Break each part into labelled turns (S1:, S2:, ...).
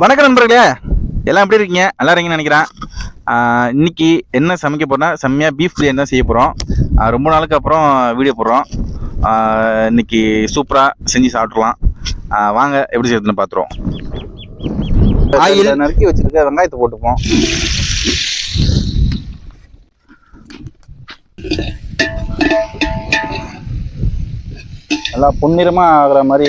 S1: வணக்கம் நண்பர்களே, எல்லாம் எப்படி இருக்கீங்க? நல்லா இருக்கீங்கன்னு நினைக்கிறேன். இன்னைக்கு என்ன சமைக்க போறோம்னா செம்மையாக பீஃப் பிரியாணி தான் செய்ய போகிறோம். ரொம்ப நாளுக்கு அப்புறம் வீடியோ போடுறோம். இன்னைக்கு சூப்பராக செஞ்சு சாப்பிட்றலாம். வாங்க எப்படி செய்யறதுன்னு பார்த்துருவோம். ஆயில் நறுக்கி வச்சுருக்க வெங்காயத்தை போட்டுப்போம். நல்லா பொன்னிறமாக ஆகிற மாதிரி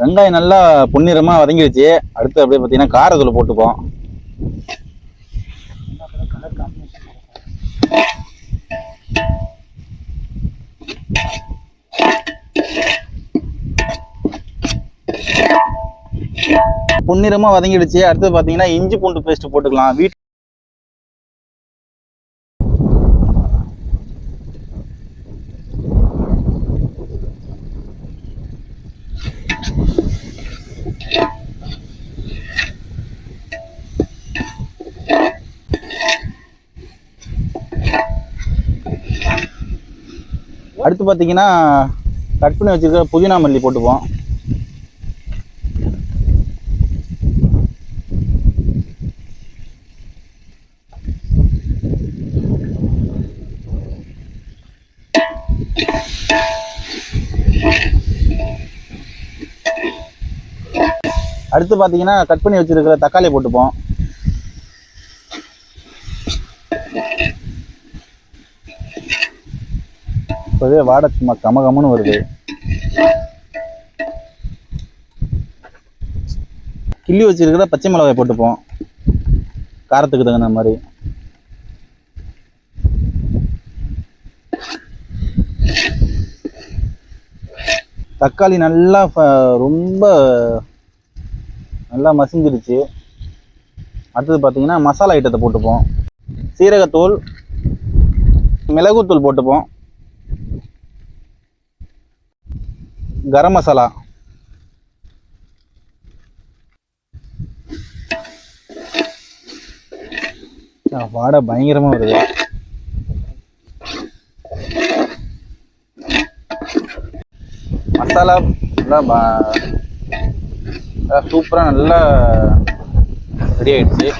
S1: வெங்காயம் நல்லா பொன்னிறமாக வதங்கிடுச்சு. அடுத்து அப்படியே பார்த்தீங்கன்னா காரத்தூள் போட்டுப்போம். பொன்னிறமாக வதங்கிடுச்சு. அடுத்து பார்த்தீங்கன்னா இஞ்சி பூண்டு பேஸ்ட் போட்டுக்கலாம். அடுத்து பார்த்தீங்கன்னா கட் பண்ணி வச்சிருக்க புதினா மல்லி போட்டுப்போம். அடுத்து பார்த்தீங்கன்னா கட் பண்ணி வச்சிருக்கிற தக்காளி போட்டுப்போம். இப்போதே வாடை சும்மா கமகமன்னு வருது. கிள்ளி வச்சிருக்கிற பச்சை மிளகாய் போட்டுப்போம் காரத்துக்கு தகுந்த மாதிரி. தக்காளி நல்லா ரொம்ப நல்லா மசிஞ்சிருச்சு. அடுத்தது பார்த்தீங்கன்னா மசாலா ஐட்டத்தை போட்டுப்போம். சீரகத்தூள், மிளகுத்தூள் போட்டுப்போம். கரம் மசாலா, வாடை பயங்கரமாக வருது. மசாலா நல்லா சூப்பராக நல்லா ரெடி ஆயிடுச்சு.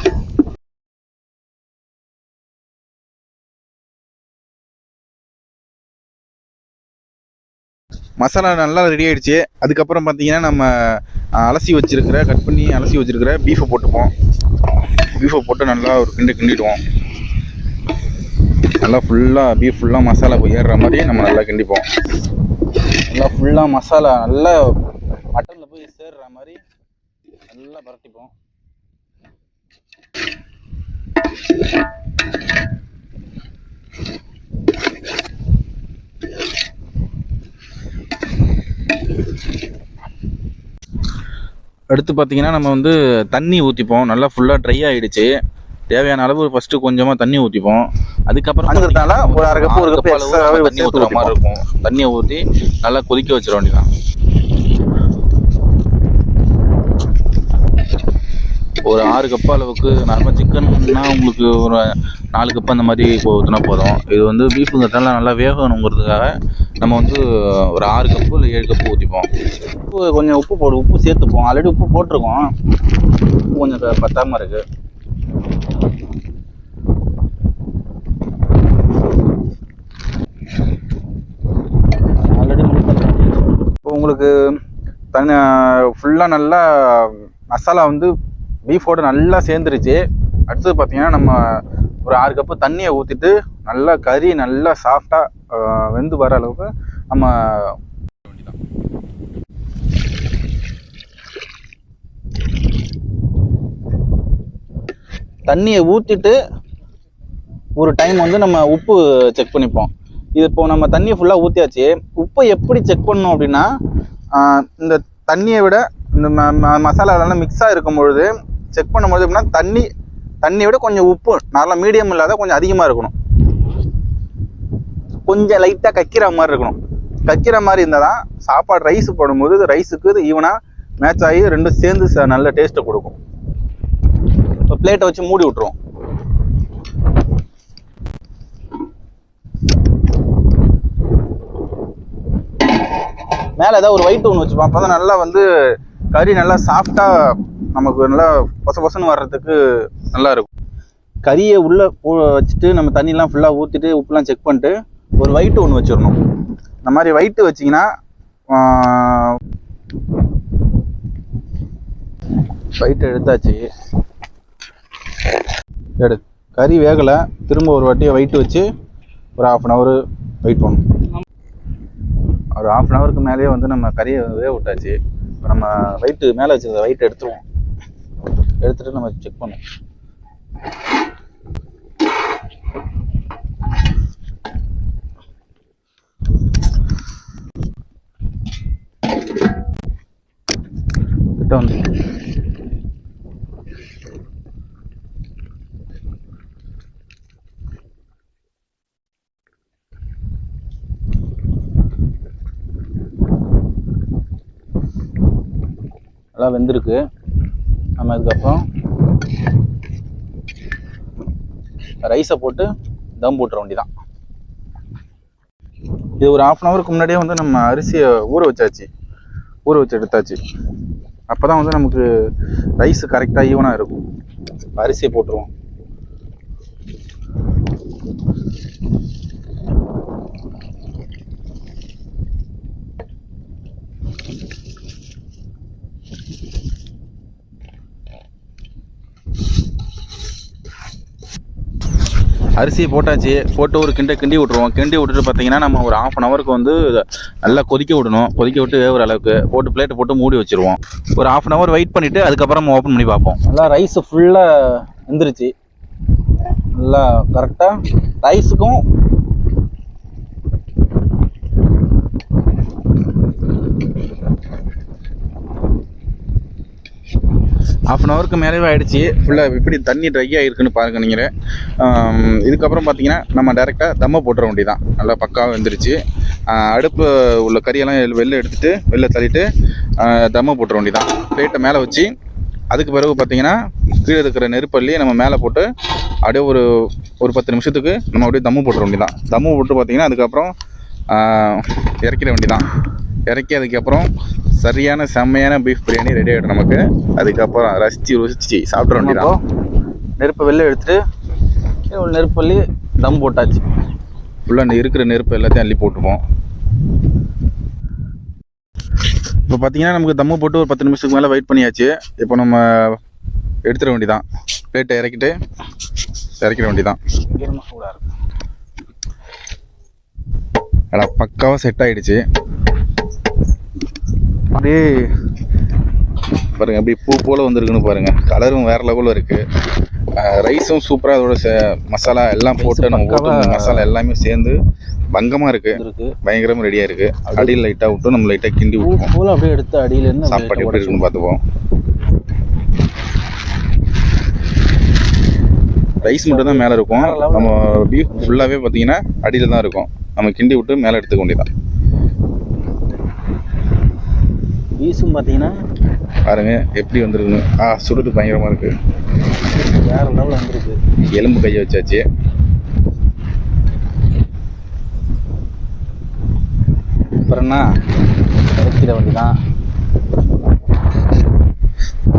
S1: மசாலா நல்லா ரெடி ஆயிடுச்சு. அதுக்கப்புறம் பார்த்தீங்கன்னா நம்ம கட் பண்ணி அலசி வச்சிருக்கிற பீஃபை போட்டுப்போம். பீஃபை போட்டு நல்லா ஒரு கிண்டிடுவோம். நல்லா ஃபுல்லாக பீஃப் ஃபுல்லாக மசாலா போய் ஏறுற மாதிரி நம்ம நல்லா கிண்டிப்போம். நல்லா ஃபுல்லாக மசாலா நல்லா மட்டனில் போய் சேர்ற மாதிரி நல்லா பரட்டிப்போம். அடுத்து பார்த்தீங்கன்னா நம்ம வந்து தண்ணி ஊற்றிப்போம். நல்லா ஃபுல்லாக ட்ரை ஆகிடுச்சு. தேவையான அளவு ஃபஸ்ட்டு கொஞ்சமாக தண்ணி ஊற்றிப்போம். அதுக்கப்புறம் ஒரு அரை கப்பு அளவு தண்ணி ஊற்றுற மாதிரி இருக்கும். தண்ணியை ஊற்றி நல்லா கொதிக்க வச்சிட வேண்டியதான். ஒரு 6 கப்பு அளவுக்கு நார்மலாக சிக்கன்னா உங்களுக்கு ஒரு 4 கப்பு அந்த மாதிரி ஊற்றினா போதும். இது வந்து பீஃபுங்கிறதுனால நல்லா வேகணுங்கிறதுக்காக நம்ம வந்து ஒரு 6 கப்பு இல்லை 7 கப்பு ஊற்றிப்போம். கொஞ்சம் உப்பு சேர்த்துப்போம். ஆல்ரெடி உப்பு போட்டிருக்கோம். உப்பு கொஞ்சம் பத்தாமல் இருக்குது. ஆல்ரெடி இப்போ உங்களுக்கு ஃபுல்லாக நல்லா மசாலா வந்து பீஃபோடு நல்லா சேர்ந்துருச்சு. அடுத்தது பார்த்தீங்கன்னா நம்ம ஒரு 6 கப்பு தண்ணியை ஊற்றிட்டு நல்லா கறி நல்லா சாஃப்டாக வெந்து வர அளவுக்கு நம்ம தண்ணியை ஊற்றிட்டு ஒரு டைம் வந்து நம்ம உப்பு செக் பண்ணிப்போம். இது இப்போ நம்ம தண்ணியை ஃபுல்லாக ஊற்றியாச்சு. உப்பை எப்படி செக் பண்ணணும் அப்படின்னா, இந்த தண்ணியை விட இந்த மசாலாவெல்லாம் மிக்ஸாக இருக்கும் பொழுது செக் பண்ணும்போது எப்படின்னா தண்ணியை விட கொஞ்சம் உப்பு நல்லா மீடியம் இல்லாத கொஞ்சம் அதிகமாக இருக்கணும். கொஞ்சம் லைட்டாக கக்கிற மாதிரி இருக்கணும். கக்கிற மாதிரி இருந்தால் தான் சாப்பாடு ரைஸ் போடும்போது ரைஸுக்கு இது ஈவனாக மேட்ச் ஆகி ரெண்டும் சேர்ந்து நல்ல டேஸ்ட்டை கொடுக்கும். இப்போ பிளேட்டை வச்சு மூடி விட்டுருவோம். மேலே ஏதாவது ஒரு வெயிட் ஒன்று வச்சுப்போம். அப்போ தான் நல்லா வந்து கறி நல்லா சாஃப்டாக நமக்கு நல்லா பொசன்னு வர்றதுக்கு நல்லா இருக்கும். கறியை உள்ளே வச்சுட்டு நம்ம தண்ணிலாம் ஃபுல்லாக ஊற்றிட்டு உப்புலாம் செக் பண்ணிட்டு ஒரு வெயிட் ஒன்று வச்சிடணும். இந்த மாதிரி வெயிட்டு வச்சிங்கன்னா வெயிட் எடுத்தாச்சு. கறி வேகலை, திரும்ப ஒரு வாட்டியை வெயிட் வச்சு ஒரு 1/2 hour வெயிட் பண்ணணும். ஒரு 1/2 hourக்கு மேலேயே வந்து நம்ம கறியை வேக விட்டாச்சு. இப்போ நம்ம வெயிட்டு மேலே வச்சுருந்த வெயிட் எடுத்துருவோம். எடுத்துகிட்டு நம்ம செக் பண்ணுவோம். கிட்ட வந்து நல்லா வெந்திருக்கு. நம்ம அதுக்கப்புறம் ரைஸை போட்டு தம் போட்டுற வேண்டியதான். இது ஒரு 1/2 hourக்கு முன்னாடியே வந்து நம்ம அரிசியை ஊற வச்சு எடுத்தாச்சு. அப்போ தான் வந்து நமக்கு ரைஸ் கரெக்டாக ஈவனாக இருக்கும். அரிசியை போட்டுருவோம். அரிசியை போட்டாச்சு. போட்டு ஒரு கிண்டி விட்டுருவோம். கிண்டி விட்டுட்டு பார்த்தீங்கன்னா நம்ம ஒரு 1/2 hourக்கு வந்து நல்லா கொதிக்க விடணும். கொதிக்க விட்டு வேகிற அளவுக்கு போட்டு பிளேட்டை போட்டு மூடி வச்சுருவோம். ஒரு 1/2 hour வெயிட் பண்ணிவிட்டு அதுக்கப்புறம் நம்ம ஓப்பன் பண்ணி பார்ப்போம். நல்லா ரைஸு ஃபுல்லாக வெந்துருச்சு. நல்லா கரெக்டாக ரைஸுக்கும் ½ hourக்கு மேலேயே ஆகிடுச்சு. ஃபுல்லாக எப்படி தண்ணி ட்ரை ஆகிருக்குன்னு பாருங்கள் நீங்கள். இதுக்கப்புறம் பார்த்தீங்கன்னா நம்ம டேரெக்டாக தம்மை போட்டுற வேண்டியதான். நல்லா பக்காவாக வெந்துருச்சு. அடுப்பு உள்ள கறியெல்லாம் வெளில தள்ளிட்டு தம்மை போட்டுற வேண்டியதான். பிளேட்டை மேலே வச்சு அதுக்கு பிறகு பார்த்தீங்கன்னா கீழே இருக்கிற நெருப்பள்ளி நம்ம மேலே போட்டு அப்படியே ஒரு 10 நிமிஷத்துக்கு நம்ம அப்படியே தம்மு போட்டுற வேண்டியதான். தம்மு போட்டு பார்த்தீங்கன்னா அதுக்கப்புறம் இறக்கிட வேண்டியதான். இறக்கி அதுக்கப்புறம் சரியான செம்மையான பீஃப் பிரியாணி ரெடி ஆகிடும் நமக்கு. அதுக்கப்புறம் ருசிச்சு சாப்பிட்ற வேண்டியதான். நெருப்பை வெளில எடுத்துட்டு நெருப்பள்ளி தம் போட்டாச்சு. ஃபுல்லாக இருக்கிற நெருப்பு எல்லாத்தையும் அள்ளி போட்டுப்போம். இப்போ பார்த்தீங்கன்னா நமக்கு தம்மு போட்டு ஒரு 10 நிமிஷத்துக்கு மேலே வெயிட் பண்ணியாச்சு. இப்போ நம்ம எடுத்துட வேண்டியதான். பிளேட்டை இறக்கிட வேண்டியதான். பக்காவாக செட் ஆகிடுச்சு. அப்படியே பாருங்கள், அப்படியே பூ போல் வந்துருக்குன்னு பாருங்கள். கலரும் வேறு லெவலில் இருக்குது. ரைஸும் சூப்பராக அதோட மசாலா எல்லாம் போட்டு நம்ம போட்டு மசாலா எல்லாமே சேர்ந்து பங்கமாக இருக்குது. பயங்கரமாக ரெடியாக இருக்குது. அடியில் லைட்டாக விட்டு நம்ம லைட்டாக கிண்டி விட்டுருவோம். அப்படியே எடுத்து அடியிலேருந்து சாப்பாடு எப்படி இருக்குன்னு பார்த்துப்போம். ரைஸ் மட்டும் தான் மேலே இருக்கும். நம்ம பீஃப் ஃபுல்லாகவே பார்த்தீங்கன்னா அடியில் தான் இருக்கும். நம்ம கிண்டி விட்டு மேலே எடுத்துக்க வேண்டியதான். பீஸும் பார்த்தீங்கன்னா பாருங்க எப்படி வந்துருக்குன்னு. சுடுறது பயங்கரமாக இருக்குது. வேற லெவலில் வந்துருக்கு. எலும்பு கையை வச்சாச்சு. அப்புறம்னா இறக்கிட வேண்டியதான்.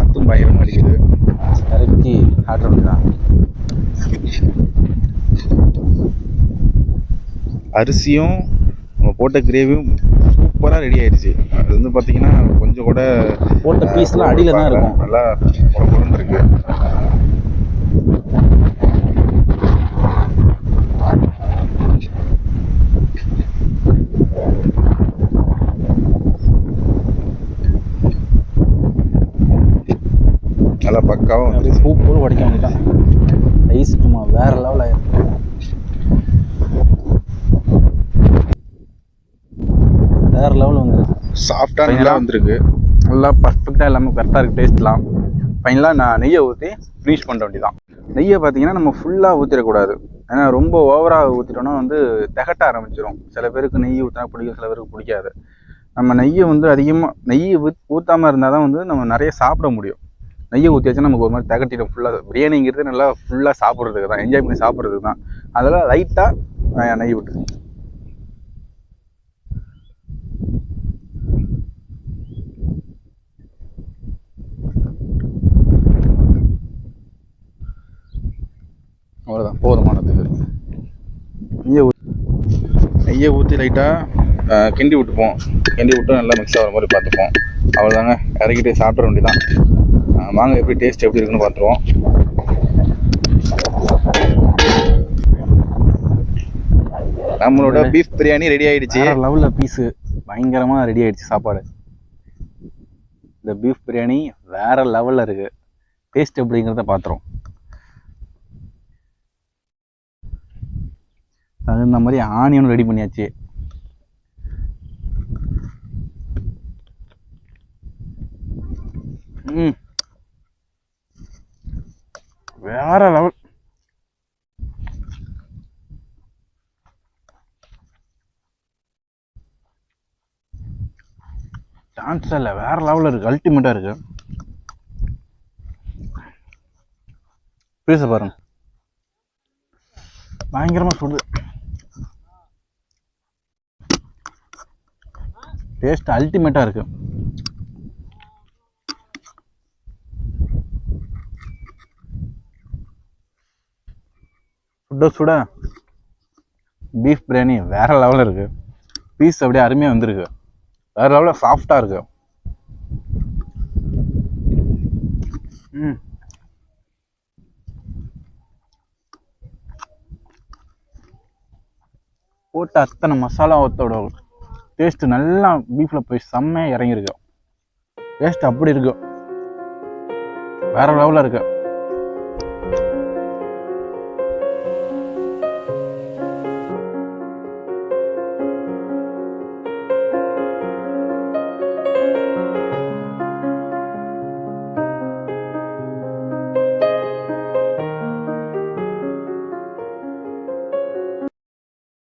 S1: அதுவும் பயங்கரமாக அடிக்குது. இறக்கி ஆடுற வேண்டியதான். அரிசியும் நம்ம போட்ட கிரேவியும் சூப்பராக ரெடி ஆயிடுச்சு. அது வந்து பார்த்தீங்கன்னா கொஞ்சம் கூட போட்ட பீஸ்லாம் அடியில் தான் இருக்கும். நல்லா குழம்பு இருக்கு. நல்லா பக்காவும் வந்து பூ போல் உடைக்க வேண்டியதான். ரைஸ் சும்மா வேற லெவல் ஆயிருக்கு. வேறு லெவலில் வந்து சாஃப்டாக நல்லா வந்துருக்கு. நல்லா பர்ஃபெக்டாக எல்லாமே கரெக்டாக இருக்குது. டேஸ்ட்லாம் ஃபைனலாக நான் நெய்யை ஊற்றி ஃபினிஷ் பண்ண வேண்டியதான். நெய்யை பார்த்தீங்கன்னா நம்ம ஃபுல்லாக ஊற்றிடக்கூடாது. ஏன்னா ரொம்ப ஓவராக ஊற்றிட்டோன்னா வந்து திகட்ட ஆரம்பிச்சிடும். சில பேருக்கு நெய் ஊற்றினா பிடிக்கும், சில பேருக்கு பிடிக்காது. நம்ம நெய்யை வந்து அதிகமாக நெய்யை ஊற்றாமல் இருந்தால் தான் வந்து நம்ம நிறைய சாப்பிட முடியும். நெய்யை ஊற்றி வச்சா நமக்கு ஒரு மாதிரி திகட்டிடும். ஃபுல்லாக பிரியாணிங்கிறது நல்லா ஃபுல்லாக சாப்பிட்றதுக்கு தான், என்ஜாய் பண்ணி சாப்பிட்றதுக்கு தான். அதெல்லாம் லைட்டாக நெய் விட்டு போதுமானதுக்கு. நெய்யை ஊற்றி லைட்டாக கிண்டி விட்டுப்போம். கிண்டி விட்டு நல்லா மிக்ஸ் ஆகிற மாதிரி பார்த்துப்போம். அவ்வளோதாங்க, இறக்கிட்டு சாப்பிட வேண்டியதான். வாங்க எப்படி டேஸ்ட் எப்படி இருக்குன்னு பார்த்துருவோம். நம்மளோட பீஃப் பிரியாணி ரெடி ஆயிடுச்சு. லெவலில் பீஸு பயங்கரமாக ரெடி ஆயிடுச்சு சாப்பாடு. இந்த பீஃப் பிரியாணி வேற லெவலில் இருக்கு. டேஸ்ட் எப்படிங்கிறத பார்த்துரும். தகுந்த மாதிரி ஆனியன் ரெடி பண்ணியாச்சு. வேற லெவல். சான்ஸ் இல்லை, வேற லெவலில் இருக்கு. அல்டிமேட்டா இருக்கு. பீஸை பாருங்க, பயங்கரமா சுடுது. டேஸ்ட் அல்டிமேட்டா இருக்கு. சுட சுட பீஃப் பிரியாணி வேற லெவலில் இருக்கு. பீஸ் அப்படியே அருமையாக வந்திருக்கு. வேற லெவலில் சாஃப்டா இருக்கு. போட்ட அத்தனை மசாலாவோட டேஸ்ட் நல்லா பீஃப்ல போய் செம்மையாக இறங்கியிருக்கு. டேஸ்ட் அப்படி இருக்கு, வேற லெவலில் இருக்கு.